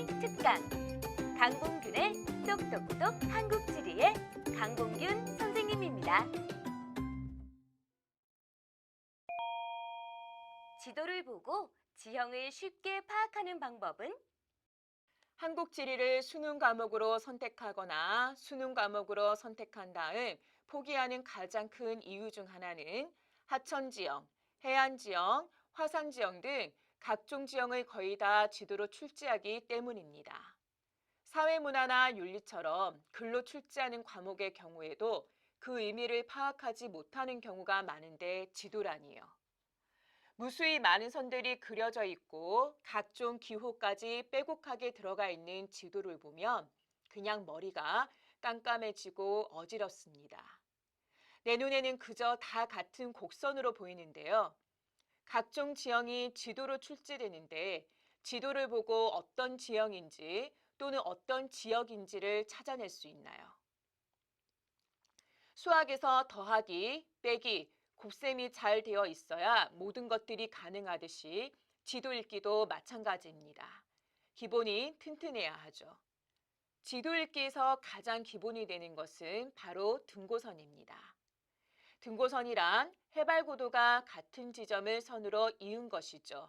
특강 강봉균의 똑똑똑 한국지리의 강봉균 선생님입니다. 지도를 보고 지형을 쉽게 파악하는 방법은 한국 지리를 수능 과목으로 선택하거나 수능 과목으로 선택한 다음 포기하는 가장 큰 이유 중 하나는 하천 지형, 해안 지형, 화산 지형 등 각종 지형을 거의 다 지도로 출제하기 때문입니다. 사회문화나 윤리처럼 글로 출제하는 과목의 경우에도 그 의미를 파악하지 못하는 경우가 많은데 지도라니요. 무수히 많은 선들이 그려져 있고 각종 기호까지 빼곡하게 들어가 있는 지도를 보면 그냥 머리가 깜깜해지고 어지럽습니다. 내 눈에는 그저 다 같은 곡선으로 보이는데요. 각종 지형이 지도로 출제되는데 지도를 보고 어떤 지형인지 또는 어떤 지역인지를 찾아낼 수 있나요? 수학에서 더하기, 빼기, 곱셈이 잘 되어 있어야 모든 것들이 가능하듯이 지도 읽기도 마찬가지입니다. 기본이 튼튼해야 하죠. 지도 읽기에서 가장 기본이 되는 것은 바로 등고선입니다. 등고선이란 해발 고도가 같은 지점을 선으로 이은 것이죠.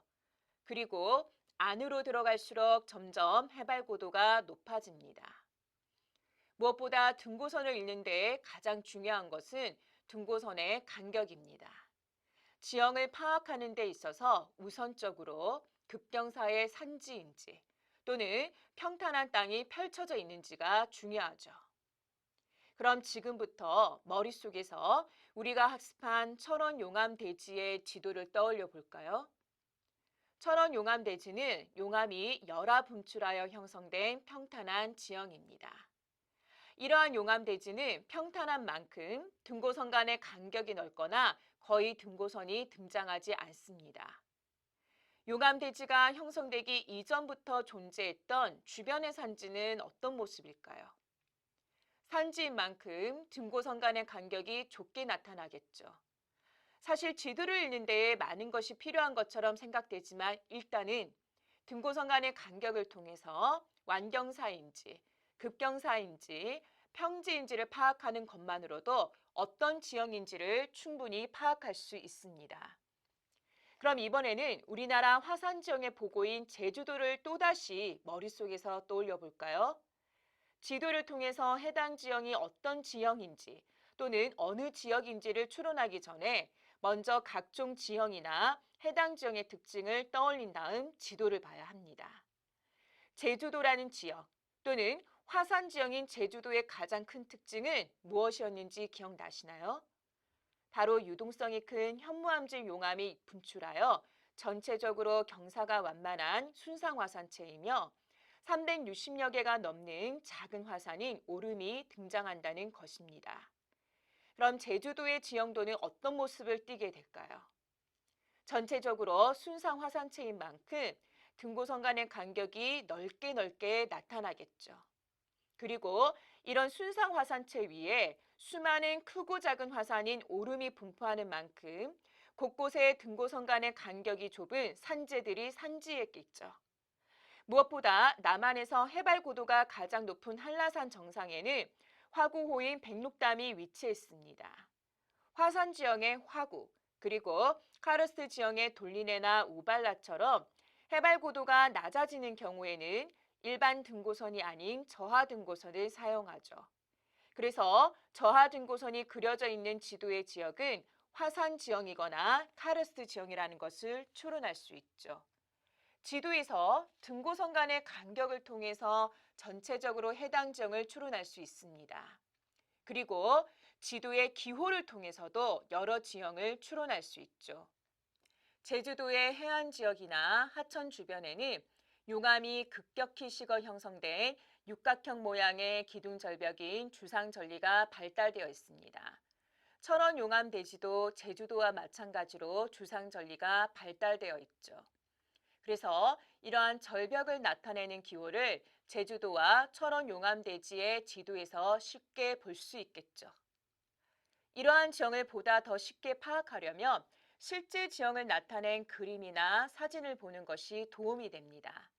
그리고 안으로 들어갈수록 점점 해발 고도가 높아집니다. 무엇보다 등고선을 읽는 데 가장 중요한 것은 등고선의 간격입니다. 지형을 파악하는 데 있어서 우선적으로 급경사의 산지인지 또는 평탄한 땅이 펼쳐져 있는지가 중요하죠. 그럼 지금부터 머릿속에서 우리가 학습한 철원 용암 대지의 지도를 떠올려 볼까요? 철원 용암 대지는 용암이 열화 분출하여 형성된 평탄한 지형입니다. 이러한 용암대지는 평탄한 만큼 등고선 간의 간격이 넓거나 거의 등고선이 등장하지 않습니다. 용암대지가 형성되기 이전부터 존재했던 주변의 산지는 어떤 모습일까요? 산지인 만큼 등고선 간의 간격이 좁게 나타나겠죠. 사실 지도를 읽는 데에 많은 것이 필요한 것처럼 생각되지만 일단은 등고선 간의 간격을 통해서 완경사인지, 급경사인지, 평지인지를 파악하는 것만으로도 어떤 지형인지를 충분히 파악할 수 있습니다. 그럼 이번에는 우리나라 화산 지형의 보고인 제주도를 또다시 머릿속에서 떠올려 볼까요? 지도를 통해서 해당 지형이 어떤 지형인지 또는 어느 지역인지를 추론하기 전에 먼저 각종 지형이나 해당 지형의 특징을 떠올린 다음 지도를 봐야 합니다. 제주도라는 지역 또는 화산 지형인 제주도의 가장 큰 특징은 무엇이었는지 기억나시나요? 바로 유동성이 큰 현무암질 용암이 분출하여 전체적으로 경사가 완만한 순상 화산체이며 360여 개가 넘는 작은 화산인 오름이 등장한다는 것입니다. 그럼 제주도의 지형도는 어떤 모습을 띠게 될까요? 전체적으로 순상 화산체인 만큼 등고선 간의 간격이 넓게 나타나겠죠. 그리고 이런 순상 화산체 위에 수많은 크고 작은 화산인 오름이 분포하는 만큼 곳곳에 등고선 간의 간격이 좁은 산재들이 산지에 있겠죠. 무엇보다 남한에서 해발 고도가 가장 높은 한라산 정상에는 화구호인 백록담이 위치했습니다. 화산 지형의 화구, 그리고 카르스트 지형의 돌리네나 우발라처럼 해발 고도가 낮아지는 경우에는 일반 등고선이 아닌 저하 등고선을 사용하죠. 그래서 저하 등고선이 그려져 있는 지도의 지역은 화산 지형이거나 카르스트 지형이라는 것을 추론할 수 있죠. 지도에서 등고선 간의 간격을 통해서 전체적으로 해당 지형을 추론할 수 있습니다. 그리고 지도의 기호를 통해서도 여러 지형을 추론할 수 있죠. 제주도의 해안 지역이나 하천 주변에는 용암이 급격히 식어 형성된 육각형 모양의 기둥 절벽인 주상절리가 발달되어 있습니다. 철원 용암 대지도 제주도와 마찬가지로 주상절리가 발달되어 있죠. 그래서 이러한 절벽을 나타내는 기호를 제주도와 철원 용암 대지의 지도에서 쉽게 볼 수 있겠죠. 이러한 지형을 보다 더 쉽게 파악하려면 실제 지형을 나타낸 그림이나 사진을 보는 것이 도움이 됩니다.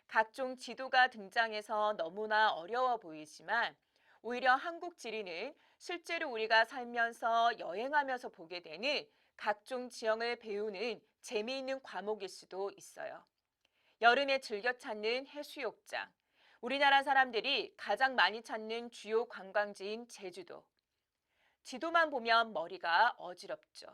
각종 지도가 등장해서 너무나 어려워 보이지만 오히려 한국 지리는 실제로 우리가 살면서 여행하면서 보게 되는 각종 지형을 배우는 재미있는 과목일 수도 있어요. 여름에 즐겨 찾는 해수욕장, 우리나라 사람들이 가장 많이 찾는 주요 관광지인 제주도. 지도만 보면 머리가 어지럽죠.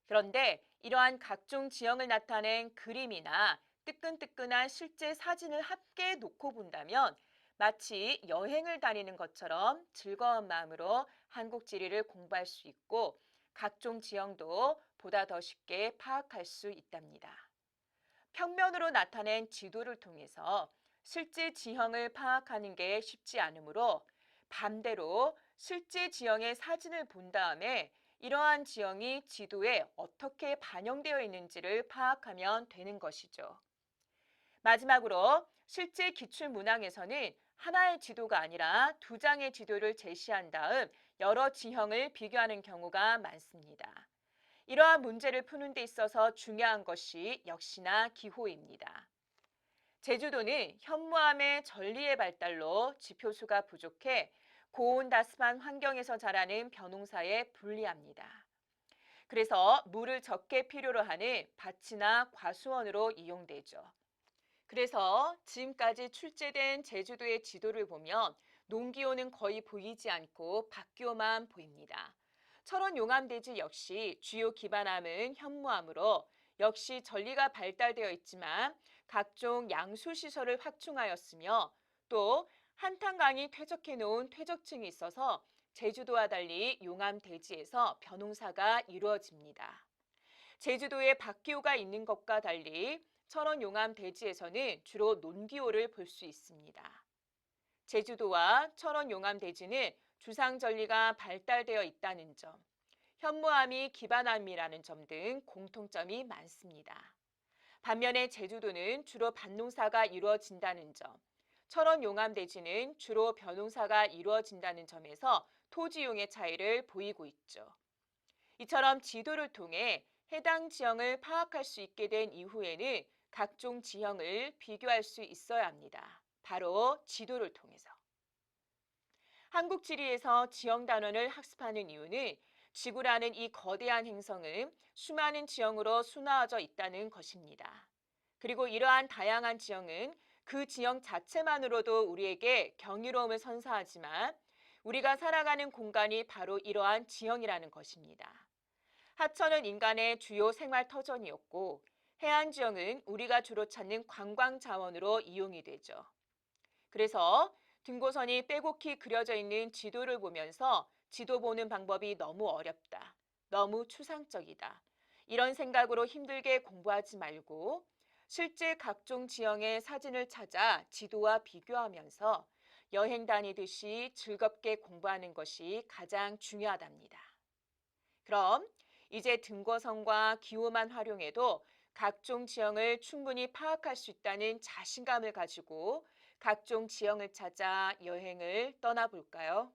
그런데 이러한 각종 지형을 나타낸 그림이나 뜨끈뜨끈한 실제 사진을 함께 놓고 본다면 마치 여행을 다니는 것처럼 즐거운 마음으로 한국 지리를 공부할 수 있고 각종 지형도 보다 더 쉽게 파악할 수 있답니다. 평면으로 나타낸 지도를 통해서 실제 지형을 파악하는 게 쉽지 않으므로 반대로 실제 지형의 사진을 본 다음에 이러한 지형이 지도에 어떻게 반영되어 있는지를 파악하면 되는 것이죠. 마지막으로 실제 기출문항에서는 하나의 지도가 아니라 두 장의 지도를 제시한 다음 여러 지형을 비교하는 경우가 많습니다. 이러한 문제를 푸는 데 있어서 중요한 것이 역시나 기호입니다. 제주도는 현무암의 전리의 발달로 지표수가 부족해 고온다습한 환경에서 자라는 벼농사에 불리합니다. 그래서 물을 적게 필요로 하는 밭이나 과수원으로 이용되죠. 그래서 지금까지 출제된 제주도의 지도를 보면 농기호는 거의 보이지 않고 밭기호만 보입니다. 철원 용암대지 역시 주요 기반암은 현무암으로 역시 전리가 발달되어 있지만 각종 양수시설을 확충하였으며 또 한탄강이 퇴적해 놓은 퇴적층이 있어서 제주도와 달리 용암대지에서 벼농사가 이루어집니다. 제주도에 밭기호가 있는 것과 달리 철원 용암대지에서는 주로 논기호를 볼 수 있습니다. 제주도와 철원 용암대지는 주상전리가 발달되어 있다는 점, 현무암이 기반암이라는 점 등 공통점이 많습니다. 반면에 제주도는 주로 밭농사가 이루어진다는 점, 철원 용암대지는 주로 벼농사가 이루어진다는 점에서 토지용의 차이를 보이고 있죠. 이처럼 지도를 통해 해당 지형을 파악할 수 있게 된 이후에는 각종 지형을 비교할 수 있어야 합니다. 바로 지도를 통해서. 한국 지리에서 지형 단원을 학습하는 이유는 지구라는 이 거대한 행성은 수많은 지형으로 수놓아져 있다는 것입니다. 그리고 이러한 다양한 지형은 그 지형 자체만으로도 우리에게 경이로움을 선사하지만 우리가 살아가는 공간이 바로 이러한 지형이라는 것입니다. 하천은 인간의 주요 생활 터전이었고 해안 지형은 우리가 주로 찾는 관광 자원으로 이용이 되죠. 그래서 등고선이 빼곡히 그려져 있는 지도를 보면서 지도 보는 방법이 너무 어렵다, 너무 추상적이다, 이런 생각으로 힘들게 공부하지 말고 실제 각종 지형의 사진을 찾아 지도와 비교하면서 여행 다니듯이 즐겁게 공부하는 것이 가장 중요하답니다. 그럼 이제 등고선과 기호만 활용해도 각종 지형을 충분히 파악할 수 있다는 자신감을 가지고 각종 지형을 찾아 여행을 떠나볼까요?